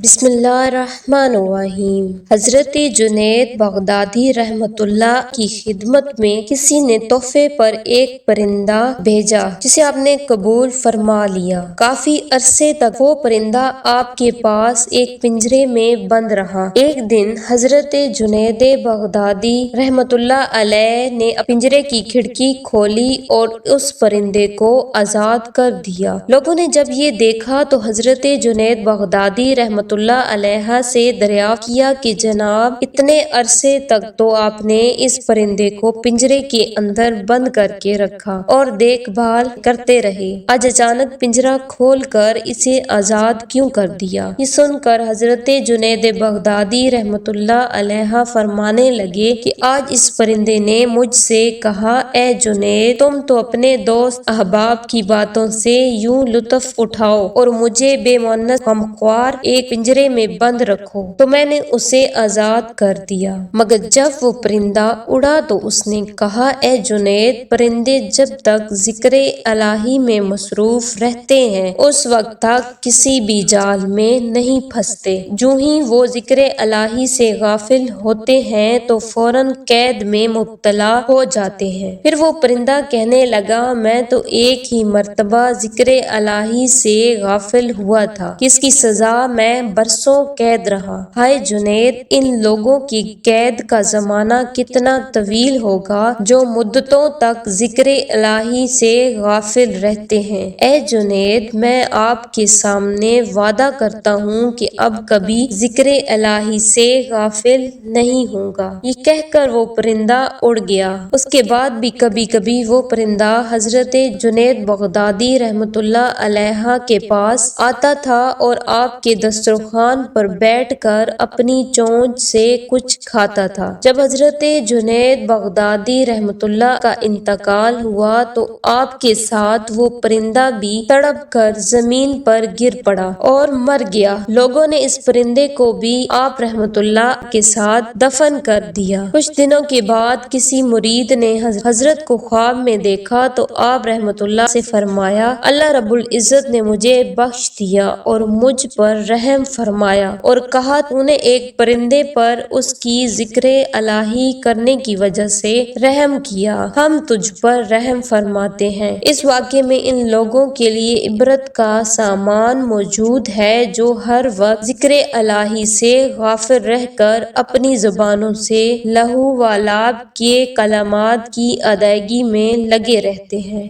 بسم اللہ الرحمن الرحیم۔ حضرت جنید بغدادی رحمۃ اللہ کی خدمت میں کسی نے تحفے پر ایک پرندہ بھیجا جسے آپ نے قبول فرما لیا۔ کافی عرصے تک وہ پرندہ آپ کے پاس ایک پنجرے میں بند رہا۔ ایک دن حضرت جنید بغدادی رحمۃ اللہ علیہ نے پنجرے کی کھڑکی کھولی اور اس پرندے کو آزاد کر دیا۔ لوگوں نے جب یہ دیکھا تو حضرت جنید بغدادی رحمۃ اللہ علیہ سے دریافت کیا کہ جناب، اتنے عرصے تک تو آپ نے اس پرندے کو پنجرے کے اندر بند کر کے رکھا اور دیکھ بھال کرتے رہے، آج اچانک پنجرا کھول کر اسے آزاد کیوں کر دیا؟ یہ سن کر حضرت جنید بغدادی رحمۃ اللہ علیہ فرمانے لگے کہ آج اس پرندے نے مجھ سے کہا، اے جنید، تم تو اپنے دوست احباب کی باتوں سے یوں لطف اٹھاؤ اور مجھے بے مونس غمخوار ایک پنجرے میں بند رکھو، تو میں نے اسے آزاد کر دیا۔ مگر جب وہ پرندہ اڑا تو اس نے کہا، اے جنید، پرندے جب تک ذکر الہی میں مصروف رہتے ہیں اس وقت تک کسی بھی جال میں نہیں پھنستے، جوں ہی وہ ذکر الہی سے غافل ہوتے ہیں تو فوراً قید میں مبتلا ہو جاتے ہیں۔ پھر وہ پرندہ کہنے لگا، میں تو ایک ہی مرتبہ ذکر الہی سے غافل ہوا تھا، اس کی سزا میں برسوں قید رہا۔ ہائے جنید، ان لوگوں کی قید کا زمانہ کتنا طویل ہوگا جو مدتوں تک ذکر الہی سے غافل رہتے ہیں۔ اے جنید، میں آپ کے سامنے وعدہ کرتا ہوں کہ اب کبھی ذکر الہی سے غافل نہیں ہوں گا۔ یہ کہہ کر وہ پرندہ اڑ گیا۔ اس کے بعد بھی کبھی کبھی وہ پرندہ حضرت جنید بغدادی رحمۃ اللہ علیہ کے پاس آتا تھا اور آپ کے دسترخوان پر بیٹھ کر اپنی چونچ سے کچھ کھاتا تھا۔ جب حضرت جنید بغدادی رحمۃ اللہ کا انتقال ہوا تو آپ کے ساتھ وہ پرندہ بھی تڑپ کر زمین پر گر پڑا اور مر گیا۔ لوگوں نے اس پرندے کو بھی آپ رحمۃ اللہ کے ساتھ دفن کر دیا۔ کچھ دنوں کے بعد کسی مرید نے حضرت کو خواب میں دیکھا تو آپ رحمۃ اللہ سے فرمایا، اللہ رب العزت نے مجھے بخش دیا اور مجھ پر رحم فرمایا اور کہا، تو نے ایک پرندے پر اس کی ذکر الہی کرنے کی وجہ سے رحم کیا، ہم تجھ پر رحم فرماتے ہیں۔ اس واقعے میں ان لوگوں کے لیے عبرت کا سامان موجود ہے جو ہر وقت ذکر الہی سے غافل رہ کر اپنی زبانوں سے لہو و لعب کے کلمات کی ادائیگی میں لگے رہتے ہیں۔